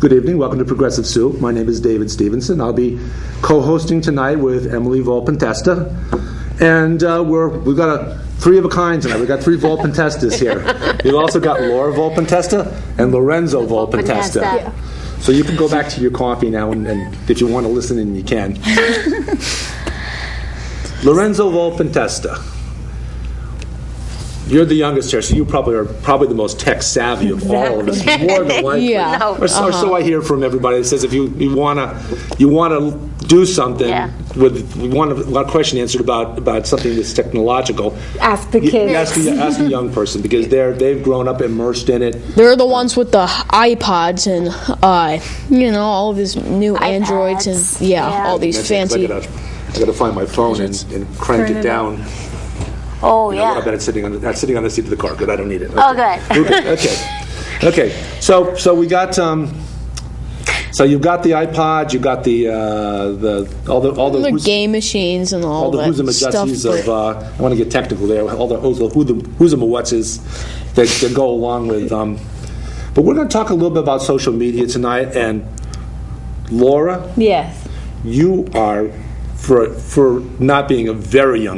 Good evening. Welcome to Progressive Soup. My name is David Stevenson. I'll be co-hosting tonight with Emily Volpentesta. And we've got three of a kind tonight. We've got three Volpentestas here. We've also got Laura Volpentesta and Lorenzo Volpentesta. Yeah. So you can go back to your coffee now, and if you want to listen in, you can. Lorenzo Volpentesta. You're the youngest here, so you probably are the most tech savvy of all of us. More than likely. Yeah. Or so I hear from everybody that says if you wanna do something you want a question answered about something that's technological, ask the kids. Ask a young person, because they've grown up immersed in it. They're the ones with the iPods and all of these new iPads. Androids and all these fancy. I gotta find my phone and crank it down. Oh, I bet it's sitting on the seat of the car. Good, I don't need it. Okay. Oh, good. Okay. So we got. So you've got the iPod. You've got all the game machines and all the that whoozamajutsies stuff. I want to get technical there. All the whoozamawhatses that go along with. But we're going to talk a little bit about social media tonight. And Laura, Yes. you are. For not being a very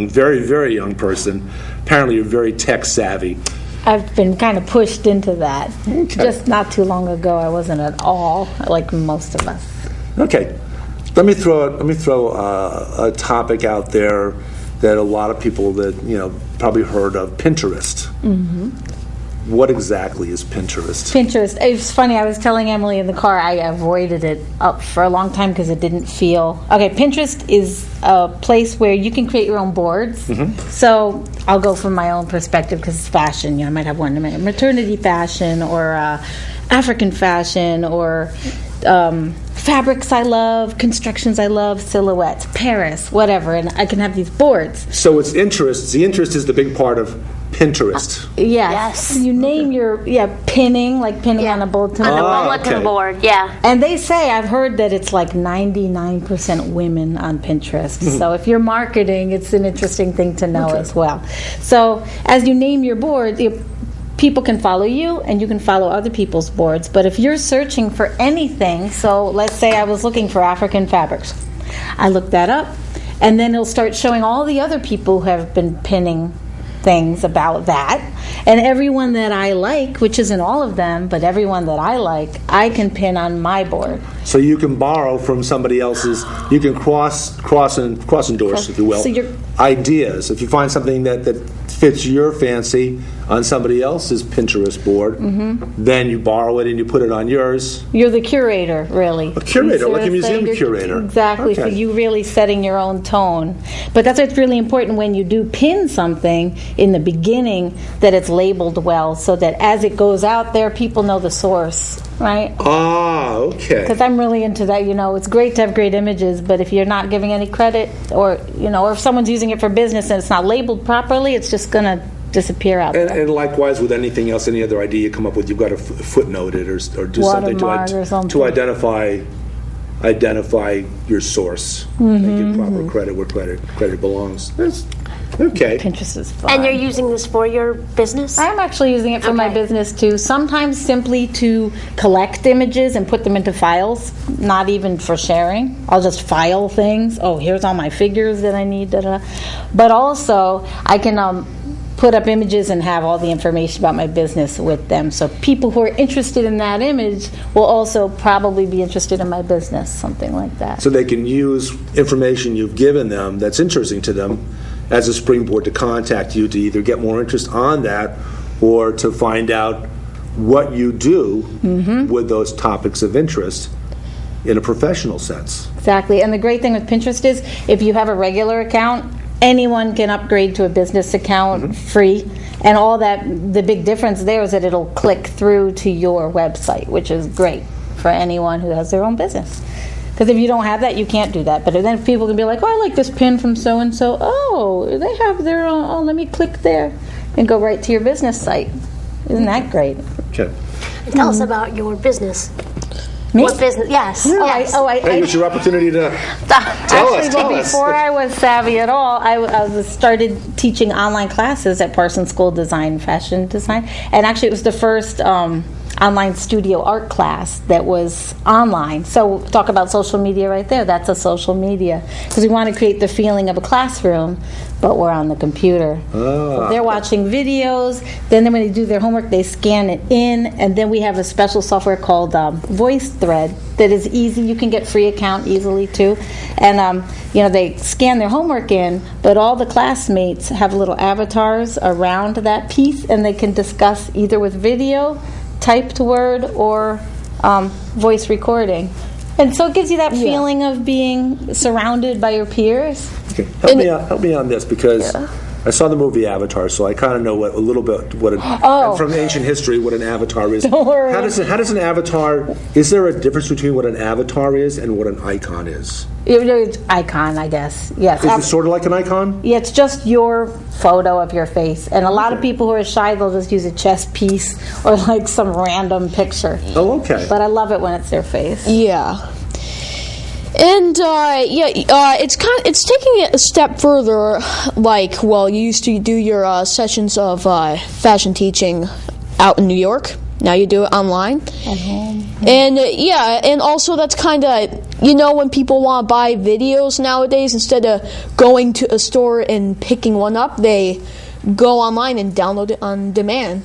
very young person, apparently you're very tech savvy. I've been kind of pushed into that. Okay. Just not too long ago, I wasn't at all like most of us. Okay, let me throw a topic out there that a lot of people that probably heard of: Pinterest. Mm-hmm. What exactly is Pinterest? Pinterest. It's funny. I was telling Emily in the car I avoided it up for a long time because it didn't feel okay. Pinterest is a place where you can create your own boards. Mm-hmm. So I'll go from my own perspective because it's fashion. I might have one in maternity fashion or African fashion or fabrics I love, constructions I love, silhouettes, Paris, whatever, and I can have these boards. So it's interest. The interest is the big part of Pinterest. Yes. You name your pinning on a bulletin On the board. bulletin board, yeah. And they say, I've heard that it's like 99% women on Pinterest. Mm-hmm. So if you're marketing, it's an interesting thing to know as well. So as you name your board, people can follow you and you can follow other people's boards. But if you're searching for anything, so let's say I was looking for African fabrics. I look that up, and then it'll start showing all the other people who have been pinning things about that, and everyone that I like, which isn't all of them, but everyone that I like, I can pin on my board. So you can borrow from somebody else's. You can cross endorse, if you will, So ideas. If you find something that fits your fancy on somebody else's Pinterest board, then you borrow it and you put it on yours. You're the curator, really. A curator, like a museum You're curator. Exactly. So Okay. you really setting your own tone. But that's why it's really important when you do pin something in the beginning that it's labeled well, so that as it goes out there, people know the source, right? Ah, okay. Because I'm really into that. It's great to have great images, but if you're not giving any credit, or if someone's using it for business and it's not labeled properly, it's just going to disappear out there. And likewise with anything else, any other idea you come up with, you've got to footnote it or do something to identify your source and give proper credit where credit belongs. Okay. Pinterest is fun. And you're using this for your business? I'm actually using it for my business too. Sometimes simply to collect images and put them into files, not even for sharing. I'll just file things. Oh, here's all my figures that I need. But also, I can put up images and have all the information about my business with them. So people who are interested in that image will also probably be interested in my business, something like that. So they can use information you've given them that's interesting to them as a springboard to contact you to either get more interest on that or to find out what you do with those topics of interest in a professional sense. Exactly. And the great thing with Pinterest is if you have a regular account, anyone can upgrade to a business account free. And all that, the big difference there is that it'll click through to your website, which is great for anyone who has their own business. Because if you don't have that, you can't do that. But then people can be like, oh, I like this pin from so-and-so. Oh, they have their own. Oh, let me click there and go right to your business site. Isn't that great? Okay. Tell us about your business. Me? What business? Yes. Hey, it's your opportunity to tell us. Before I was savvy at all, I started teaching online classes at Parsons School of Design, fashion design. And actually, it was the first online studio art class that was online. So talk about social media right there. That's a social media because we want to create the feeling of a classroom, but we're on the computer. So they're watching videos. Then when they do their homework, they scan it in, and then we have a special software called VoiceThread that is easy. You can get free account easily too, and they scan their homework in, but all the classmates have little avatars around that piece, and they can discuss either with video, typed word, or voice recording. And so it gives you that feeling of being surrounded by your peers. Okay. Help me on this, because I saw the movie Avatar, so I kind of know a little bit and from ancient history what an avatar is. Don't worry. How does an avatar? Is there a difference between what an avatar is and what an icon is? It's icon, I guess. Yes. Is it sort of like an icon? Yeah, it's just your photo of your face. And a lot of people who are shy, they'll just use a chess piece or like some random picture. Oh, okay. But I love it when it's their face. Yeah. And it's taking it a step further. Like, well, you used to do your sessions of fashion teaching out in New York. Now you do it online. At home. And and also that's kind of, when people want to buy videos nowadays, instead of going to a store and picking one up, they go online and download it on demand.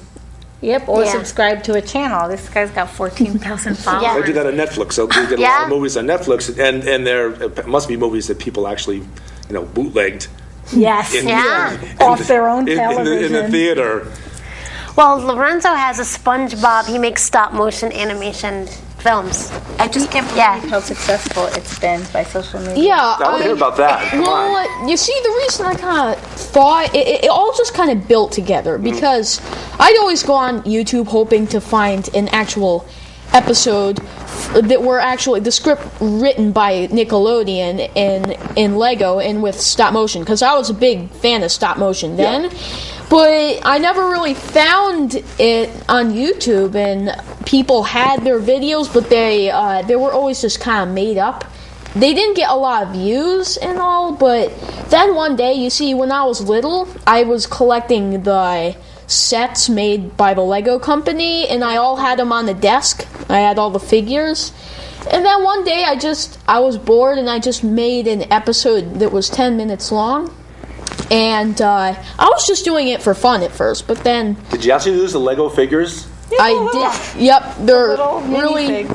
Yep, or subscribe to a channel. This guy's got 14,000 followers. I do that on Netflix. So we get a lot of movies on Netflix, and there must be movies that people actually, bootlegged. Yes. Off their own television. In the theater. Well, Lorenzo has a SpongeBob. He makes stop motion animation films. I just can't believe how successful it's been by social media. Yeah. I want to hear about that. Come on. Well, you see, the reason I kind of thought it all just kind of built together, because I'd always go on YouTube hoping to find an actual episode that were actually the script written by Nickelodeon in Lego and with stop motion, because I was a big fan of stop motion then. But I never really found it on YouTube, and people had their videos, but they were always just kind of made up. They didn't get a lot of views and all, but then one day, you see, when I was little, I was collecting the sets made by the Lego company, and I all had them on the desk. I had all the figures. And then one day, I was bored, and I just made an episode that was 10 minutes long. And I was just doing it for fun at first, but then... Did you actually use the Lego figures? I did. Yep, they're really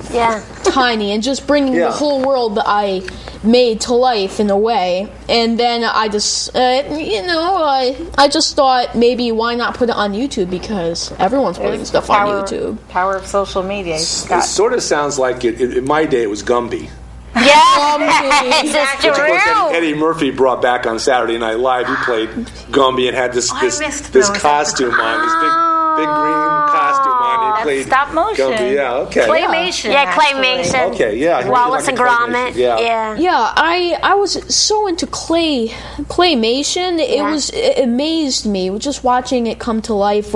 tiny, and just bringing the whole world that I made to life in a way. And then I just, I just thought maybe why not put it on YouTube, because everyone's putting stuff on YouTube. Power of social media. It sort of sounds like in my day it was Gumby. Yeah, it's Which of course true. Eddie Murphy brought back on Saturday Night Live. He played Gumby and had this costume on, this big green costume on. He played stop motion. Gumby. Yeah, okay. Claymation. Yeah, claymation. Okay, yeah. Wallace and Gromit. Yeah. Yeah, I was so into claymation. It amazed me just watching it come to life.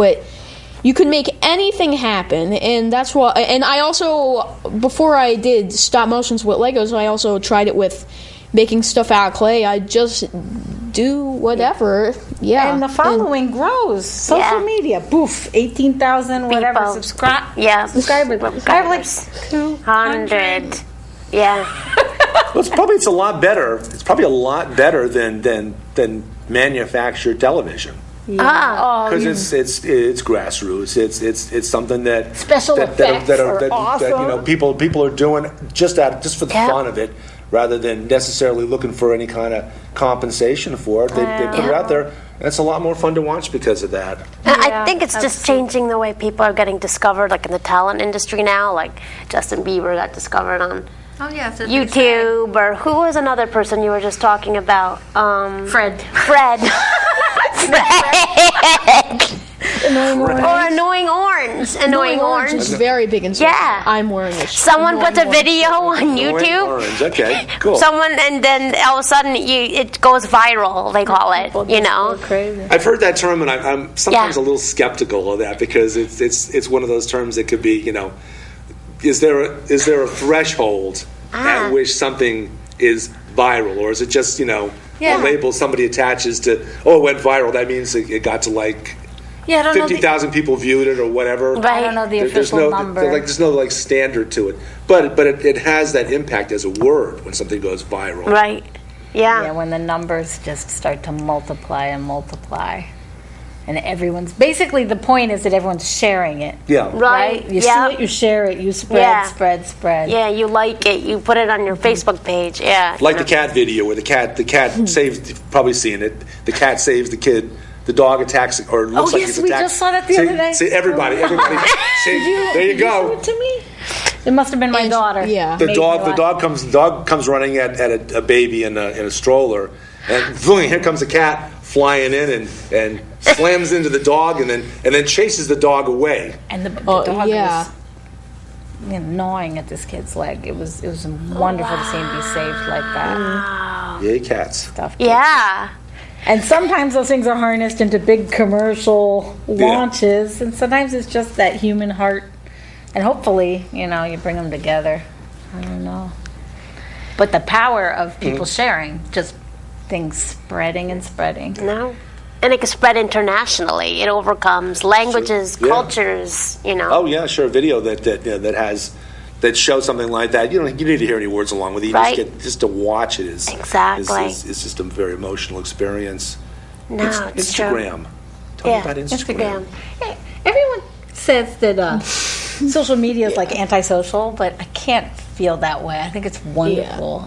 You could make anything happen, and that's what. And I also, before I did stop motions with Legos, I also tried it with making stuff out of clay. I just do whatever. Yeah, and the following grows. Social media, boof, 18,000 whatever subscribers. I have like 200. Yeah. Well, it's a lot better. It's probably a lot better than manufactured television. Because it's grassroots. It's something that special effects are awesome. That people are doing just for the fun of it, rather than necessarily looking for any kind of compensation for it. They put it out there, and it's a lot more fun to watch because of that. I think it's just changing the way people are getting discovered, like in the talent industry now. Like Justin Bieber got discovered on YouTube, or who was another person you were just talking about? Fred. Annoying Orange. Annoying Orange is very big in social. Yeah. I'm wearing a Someone puts a video on YouTube. Orange. Okay, cool. And then all of a sudden it goes viral, they call it, Crazy. I've heard that term, and I'm sometimes a little skeptical of that, because it's one of those terms that could be, is there a threshold at which something is viral, or is it just, a label somebody attaches to, it went viral, that means it got to like Yeah, I don't know. 50,000 people viewed it or whatever. Right. I don't know the official number. There's no like standard to it, but it has that impact as a word when something goes viral. Right. Yeah, Yeah. when the numbers just start to multiply and multiply. And everyone's, basically the point is that everyone's sharing it. Yeah. Right. You Yeah. see it, you share it, you spread, Yeah. spread. Yeah, you like it. You put it on your Facebook page. Yeah. Like the cat video where the cat saves, probably seen it. The cat saves the kid. The dog attacks, or looks like yes, he's we attacked. just saw that the other day. See, everybody. There you Did go. you show it to me? It must have been my daughter. yeah. The Made dog me watch. comes running at a baby in a stroller, and boom, here comes the cat flying in and slams into the dog and then chases the dog away. And the Oh, dog yeah. was gnawing at this kid's leg. It was wonderful to see him be saved like that. Yay, cats. Stuff. Yeah. And sometimes those things are harnessed into big commercial launches, and sometimes it's just that human heart. And hopefully, you bring them together. I don't know. But the power of people sharing, just things spreading and spreading. No. And it can spread internationally. It overcomes languages, Yeah. cultures. Oh yeah, sure. A video that shows something like that. You need to hear any words along with it. You Right. just to watch it is Exactly. is just a very emotional experience. No, it's true. Instagram. Tell me Yeah, about Instagram. Hey, everyone says that social media is like antisocial, but I can't feel that way. I think it's wonderful.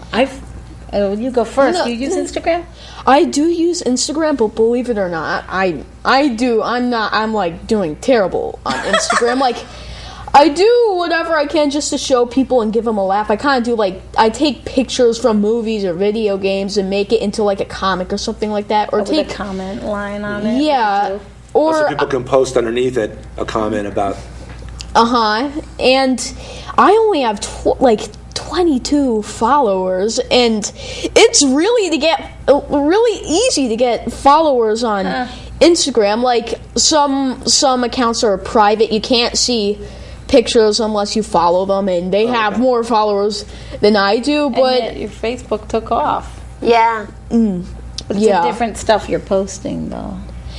You go first. No, You use Instagram? I do use Instagram, but believe it or not, I do. I'm like doing terrible on Instagram. Like, I do whatever I can just to show people and give them a laugh. I kind of do I take pictures from movies or video games and make it into like a comic or something like that, or With take a comment line on it? yeah, So or people can post underneath it a comment about. and I only have 22 followers, and it's really easy to get followers on Instagram. Like some accounts are private; you can't see pictures unless you follow them, and they have more followers than I do. And But yet your Facebook took off. Yeah. But it's Yeah. different stuff you're posting, though.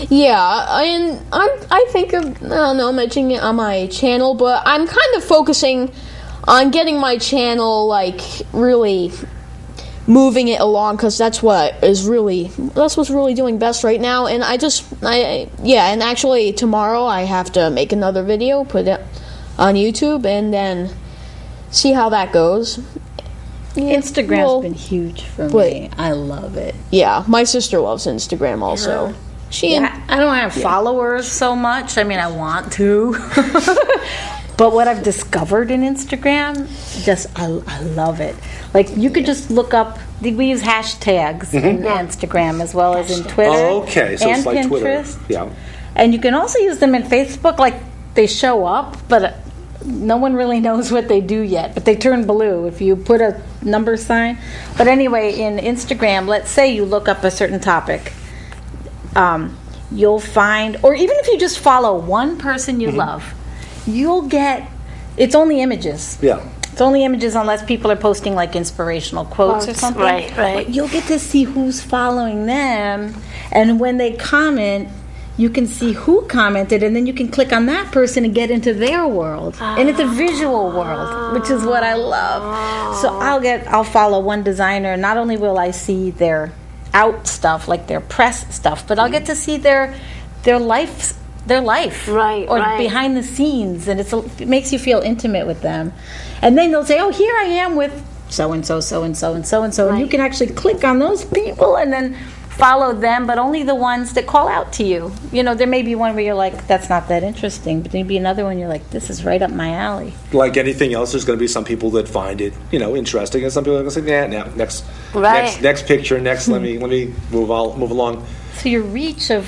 yeah, and I think of mentioning it on my channel, but I'm kind of focusing on getting my channel really moving it along, because that's what's really doing best right now. And and actually tomorrow I have to make another video, put it on YouTube, and then see how that goes. Yeah, Instagram's been huge for me. I love it. Yeah, my sister loves Instagram also. I don't have followers so much. I mean, I want to. But what I've discovered in Instagram, I love it. Like, you could just look up, we use hashtags in Instagram as well as in Twitter. Oh, okay, so and it's like Pinterest. Twitter. Yeah. And you can also use them in Facebook, like they show up, but no one really knows what they do yet. But they turn blue if you put a number sign. But anyway, in Instagram, let's say you look up a certain topic, you'll find, or even if you just follow one person you love, you'll get, it's only images. Yeah. It's only images unless people are posting like inspirational quotes or something. Right. But you'll get to see who's following them, and when they comment, you can see who commented, and then you can click on that person and get into their world. And it's a visual world, which is what I love. So I'll follow one designer. Not only will I see their out stuff, like their press stuff, but I'll get to see their life. Right, or right. behind the scenes, and it makes you feel intimate with them. And then they'll say, oh, here I am with so-and-so, so-and-so, and so-and-so. And you can actually click on those people and then follow them, but only the ones that call out to you. There may be one where you're like, that's not that interesting, but maybe another one you're like, this is right up my alley. Like anything else, there's going to be some people that find it, interesting, and some people are going to say, next picture, next. Let me move along. So your reach of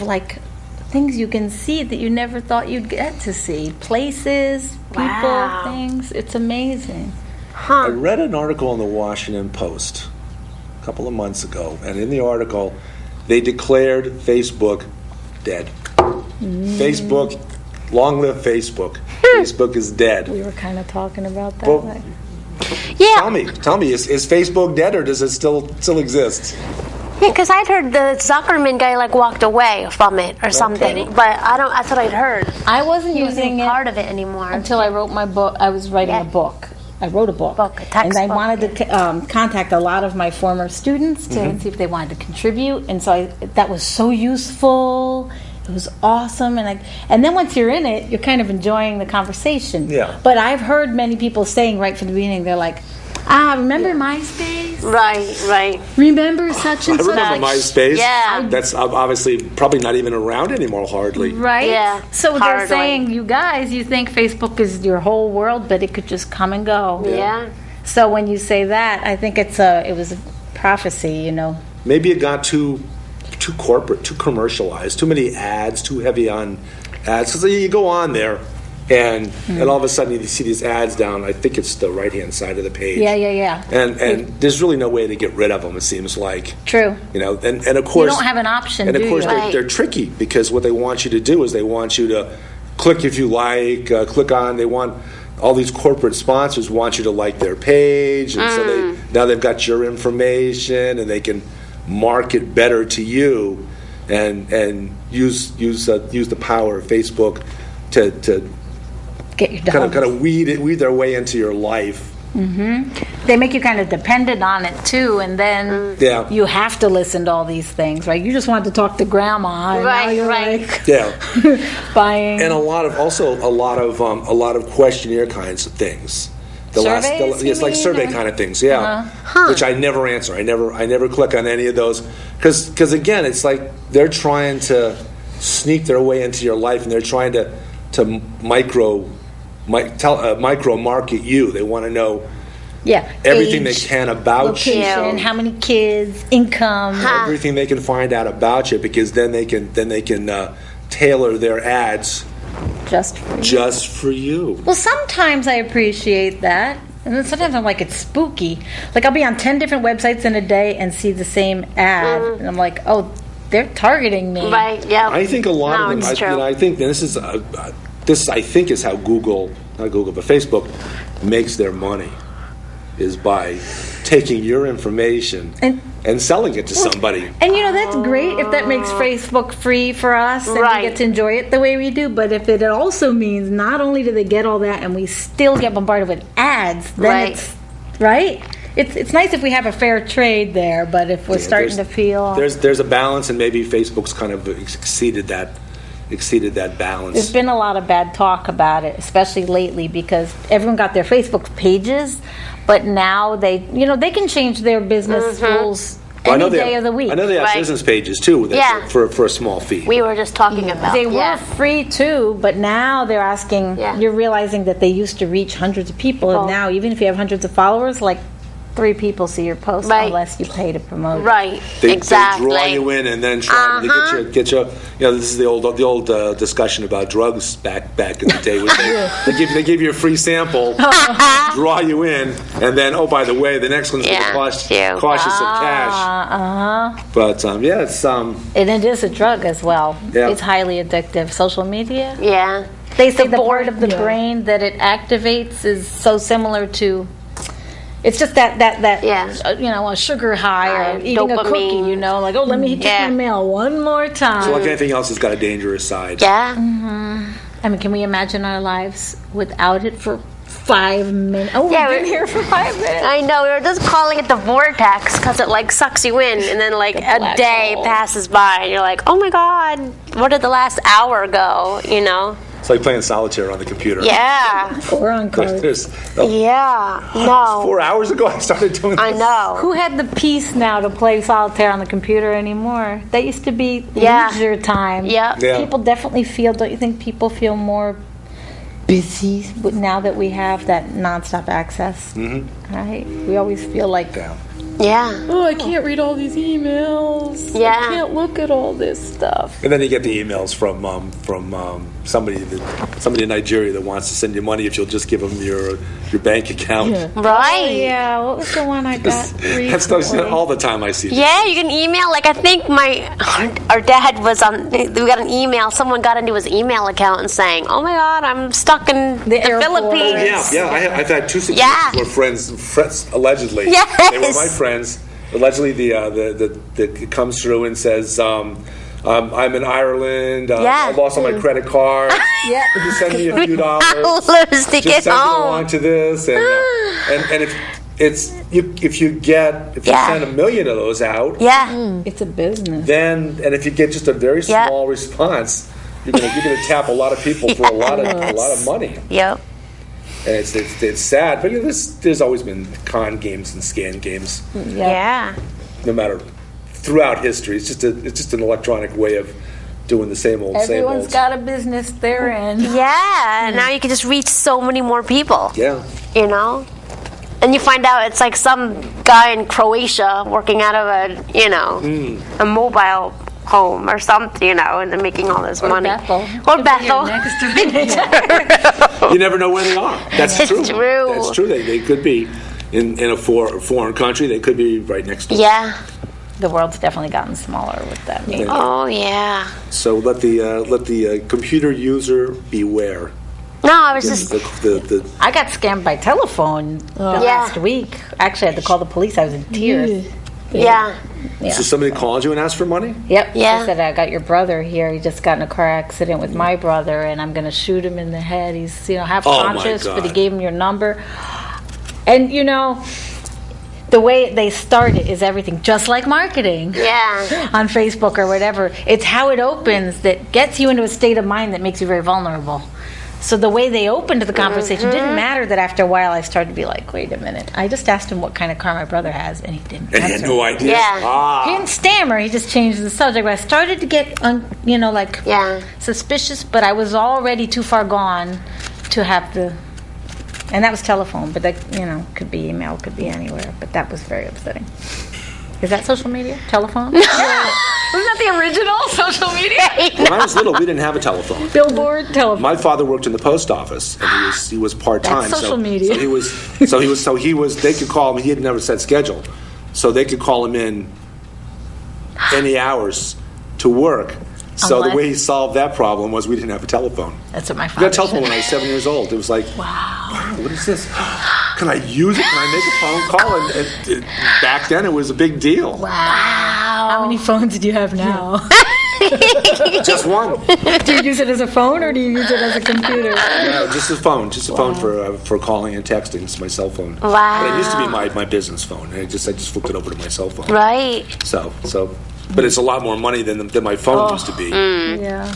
things you can see that you never thought you'd get to see, places, people, Wow. things. It's amazing. I read an article in the Washington Post a couple of months ago, and in the article, they declared Facebook dead. Facebook, long live Facebook. Facebook is dead. We were kind of talking about that. Well, Yeah. Tell me, is Facebook dead, or does it still exist? Yeah, because I'd heard the Zuckerman guy like walked away from it or something, but I don't. That's what I'd heard. I wasn't He wasn't using it part of it anymore. until I wrote my book. I was writing Yeah. a book. I wrote a book, Book, a and textbook, I wanted to contact a lot of my former students to see if they wanted to contribute. And so that was so useful. It was awesome, and then once you're in it, you're kind of enjoying the conversation. Yeah. But I've heard many people saying right from the beginning, they're like, remember MySpace? Right. Remember such and I such? remember MySpace. Yeah. That's obviously probably not even around anymore, hardly. Right? Yeah, So they're hardly. saying, you guys, you think Facebook is your whole world, but it could just come and go. Yeah. So when you say that, I think it was a prophecy, Maybe it got too corporate, too commercialized, too many ads, too heavy on ads. So you go on there, and all of a sudden you see these ads down. I think it's the right-hand side of the page. Yeah. And there's really no way to get rid of them. It seems like. True. And of course You don't have an option, And of do course you? Right. they're tricky because what they want you to do is they want you to click if you like, click on. They want all these corporate sponsors want you to like their page, and so now they've got your information and they can market better to you, and use the power of Facebook to Get your kind dollars. of weed their way into your life. They make you kind of dependent on it too, and then Yeah. you have to listen to all these things, right? You just wanted to talk to grandma, and now Right, you're right. like Yeah. buying. And a lot of questionnaire kinds of things. Surveys, you It's like mean, survey or- kind of things, yeah. Which I never answer. I never click on any of those because again, it's like they're trying to sneak their way into your life, and they're trying to micro market you. They want to know yeah, everything age, they can about you. location, how many kids, income. Everything they can find out about you, because then they can tailor their ads Just for you. just for you. Well, sometimes I appreciate that. And then sometimes I'm like, it's spooky. Like, I'll be on 10 different websites in a day and see the same ad. And I'm like, oh, they're targeting me. Right. Yeah. I think a lot No, of them. it's true. I think this is I think is how not Google, but Facebook makes their money, is by taking your information and selling it to somebody. And that's great if that makes Facebook free for us and Right. we get to enjoy it the way we do. But if it also means not only do they get all that and we still get bombarded with ads, then Right. it's right. It's nice if we have a fair trade there, but if we're starting to feel there's a balance, and maybe Facebook's kind of exceeded that balance. there's been a lot of bad talk about it, especially lately, because everyone got their Facebook pages, but now they can change their business rules Well, any day of the week. I know they have Right. business pages too, Yeah. for a small fee. We were just talking about. They were yeah. free too, but now they're asking. Yeah. You're realizing that they used to reach hundreds of people, and now even if you have hundreds of followers, like 3 people see your post Right. unless you pay to promote it. Right. They exactly. draw you in and then try to get you. This is the old discussion about drugs back in the day. They give you a free sample, draw you in, and then by the way, the next one's going to cost you some cash. But it's And it is a drug as well. Yeah. It's highly addictive. Social media. Yeah. They say the board- part of the brain that it activates is so similar to. It's just that Yeah. a sugar high or eating a cookie. Dopamine. Like, oh, let me check Yeah. my mail one more time. so like anything else, it's got a dangerous side. Yeah. I mean, can we imagine our lives without it for 5 minutes? Oh, Yeah, we've been we're- here for 5 minutes. I know. We were just calling it the vortex because it like sucks you in, and then like a black day hole. passes by, and you're like, oh my god, where did the last hour go? It's like playing solitaire on the computer. Yeah. Or on cards. Yeah. No. 4 hours ago, I started doing this. I know. Who had the peace now to play solitaire on the computer anymore? That used to be Yeah. leisure time. Yeah. Yeah. People definitely feel, don't you think people feel more busy now that we have that nonstop access? Mm-hmm. Right? We always feel like, Yeah. Yeah. oh, I can't read all these emails. Yeah. I can't look at all this stuff. And then you get the emails from somebody in Nigeria that wants to send you money if you'll just give them your bank account. Right. Yeah, what was the one I got That stuff's recently? all the time I see. Yeah, you can email. Like I think our dad was on. We got an email. Someone got into his email account and saying, "Oh my God, I'm stuck in the airport. Philippines." Yeah. I've had 2 situations Yeah. where friends allegedly, Yes. they were my friends, allegedly it comes through and says, I'm in Ireland. I lost all my credit cards. Could you send me a few dollars? Dollars to get send me home. along to this, and if you send 1 million of those out, It's a business. then and if you get just a very small response, you're gonna tap a lot of people for a lot of money. Yep. And it's sad, but there's always been con games and scan games, Yeah. no matter throughout history. It's just an electronic way of doing the same old. Everyone's got a business they're in. Yeah. Now you can just reach so many more people. Yeah. You know? And you find out it's like some guy in Croatia working out of a mobile home or something, and they're making all this money. Bethel. Or Bethel. You never know where they are. That's true. true. That's true. They could be in a foreign country. They could be right next door. Yeah. The world's definitely gotten smaller with that. Maybe. Oh, yeah. So let the computer user beware. No, I was just... I got scammed by telephone last week. Actually, I had to call the police. I was in tears. Yeah. So somebody called you and asked for money? Yep. Yeah. They said, I got your brother here. He just got in a car accident with my brother, and I'm going to shoot him in the head. He's, half conscious, but he gave him your number. And, the way they start it is everything, just like marketing. Yeah. On Facebook or whatever. It's how it opens that gets you into a state of mind that makes you very vulnerable. So the way they opened the conversation didn't matter that after a while I started to be like, wait a minute. I just asked him what kind of car my brother has, and he didn't And he had no idea? Yeah. He didn't stammer. He just changed the subject. But I started to get, suspicious, but I was already too far gone to have to... And that was telephone, but that, could be email, could be anywhere. But that was very upsetting. Is that social media? Telephone? Wasn't that the original social media? When I was little, we didn't have a telephone. Billboard, telephone. My father worked in the post office, and he was part-time. That's social media. So he was. They could call him. He had never set schedule, so they could call him in any hours to work. So the way he solved that problem was we didn't have a telephone. That's what my I father got a telephone said. when I was 7 years old. It was like, wow, what is this? Can I use it? Can I make a phone call? And back then, it was a big deal. Wow. How many phones do you have now? Just one. Do you use it as a phone or do you use it as a computer? No, just a phone. Just a phone for calling and texting. It's my cell phone. Wow. But it used to be my business phone. And I just flipped it over to my cell phone. Right. So, but it's a lot more money than my phone used to be. Yeah.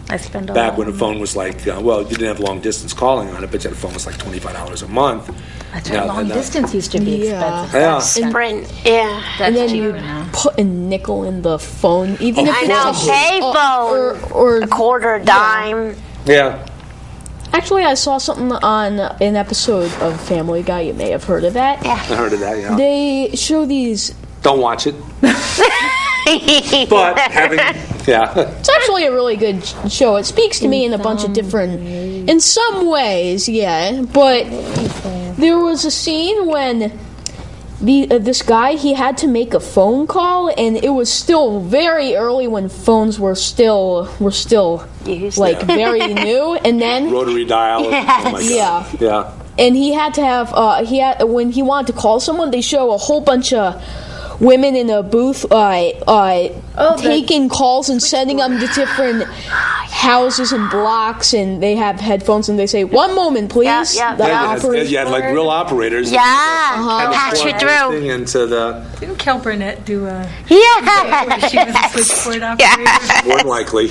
I spend a Back lot. when a phone was like, you didn't have long distance calling on it, but your phone was like $25 a month. That's right. Long distance used to be expensive. Yeah. Sprint. Yeah. And then cheap you now. put a nickel in the phone, even if I it's know. Payphone. or A quarter, dime. Yeah. Actually, I saw something on an episode of Family Guy. You may have heard of that. Yeah. I heard of that, yeah. They show these. Don't watch it. But It's actually a really good show. It speaks to me in a bunch of different, in some ways, yeah. But there was a scene when this guy, he had to make a phone call, and it was still very early when phones were still like very new, and then rotary dial. Oh my God. Yeah. and he had to have when he wanted to call someone, they show a whole bunch of women in a booth taking calls and sending them to different houses and blocks, and they have headphones and they say, "1 moment, please." Yeah. The Yeah, operator. like real operators. Yeah. Kind of Patch you plug through. everything into the Didn't Kel Burnett do a... Yeah. She was a switchboard operator. more than likely.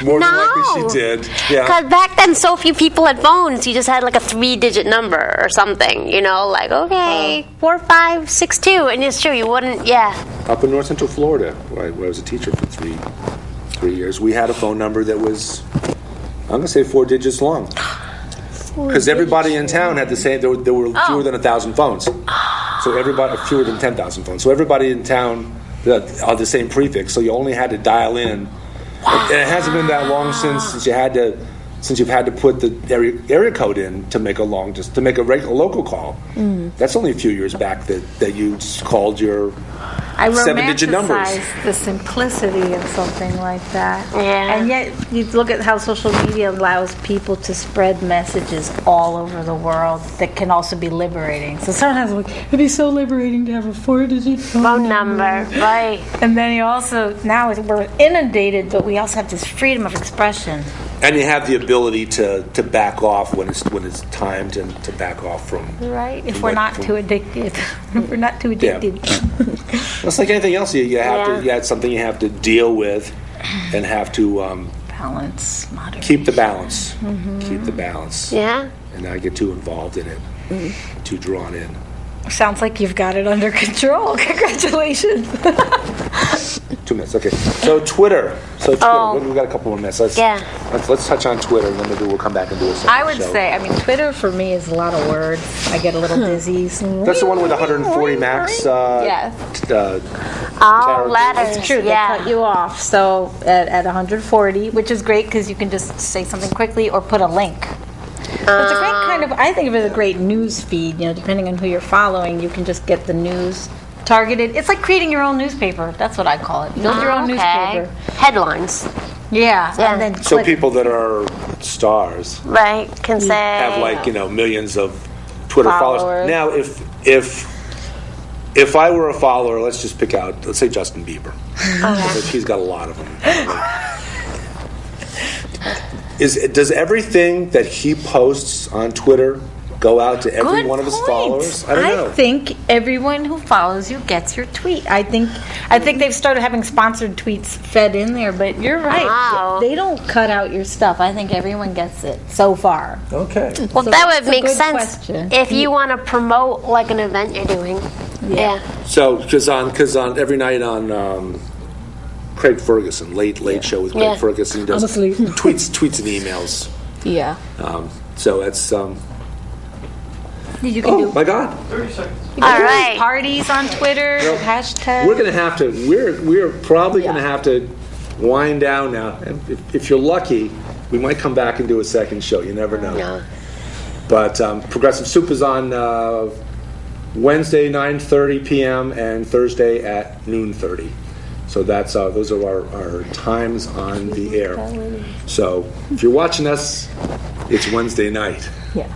More than likely she did. Yeah. Because back then, so few people had phones. You just had like a 3-digit number or something, like, okay, 4562. And it's true, you wouldn't, Up in North Central Florida, where I was a teacher for three years, we had a phone number that was, I'm going to say 4 digits long. Because everybody in town had the same, there were fewer than 1,000 phones. So everybody, fewer than 10,000 phones. So everybody in town had the same prefix, so you only had to dial in. And it hasn't been that long since you've had to put the area code in to make a regular local call. That's only a few years back that you just called your I seven-digit numbers. romanticize the simplicity of something like that. Yeah. And yet, you look at how social media allows people to spread messages all over the world that can also be liberating. So sometimes it'd be so liberating to have a 4-digit Phone number, right. And then you also, now we're inundated, but we also have this freedom of expression. And you have the ability to back off when it's timed to back off from. Right, if we're not too addicted. If we're not too addicted. It's like anything else. You have Yeah. to. Yeah, it's something you have to deal with, and have to Balance, moderation. keep the balance. Keep the balance. Yeah. And not get too involved in it, too drawn in. Sounds like you've got it under control. Congratulations. 2 minutes. Okay. So Twitter. Oh. We've got a couple more minutes. Let's touch on Twitter, and then maybe we'll come back and do a second I would show. say, Twitter for me is a lot of words. I get a little dizzy. That's the one with 140 max. Yes. Oh, letters. It's true. Yeah. They cut you off. So at 140, which is great because you can just say something quickly or put a link. So it's a great kind of, I think of it as a great news feed. Depending on who you're following, you can just get the news targeted. It's like creating your own newspaper. That's what I call it. Build your own newspaper. Headlines. Yeah. And then So click. people that are stars Right. Can say. have millions of Twitter followers. Followers. Now, if I were a follower, let's just pick out, let's say Justin Bieber. Because he's got a lot of them. Does everything that he posts on Twitter go out to every Good one of his point. followers? I don't know. I think everyone who follows you gets your tweet. I think they've started having sponsored tweets fed in there, but you're right. Wow. They don't cut out your stuff. I think everyone gets it so far. Okay. Well, So that that's would a make good sense question. if you want to promote like an event you're doing. Yeah. So, because on every night on Craig Ferguson, late show with Craig Yeah. Ferguson, he does Honestly. tweets and emails. Yeah. So that's You can oh do my God. All right. parties on Twitter, hashtag. We're gonna have to. We're probably gonna have to wind down now. And if you're lucky, we might come back and do a second show. You never know. Yeah. But Progressive Soup is on Wednesday 9:30 p.m. and Thursday at 12:30. So that's those are our times on the air. So if you're watching us, it's Wednesday night. Yeah.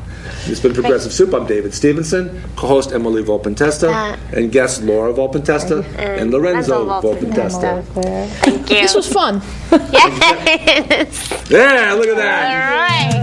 It's been Progressive Soup. I'm David Stevenson, co-host Emily Volpentesta, and guest Laura Volpentesta and Lorenzo Volpentesta. Thank you. This was fun. Yes. Yeah, look at that. All right.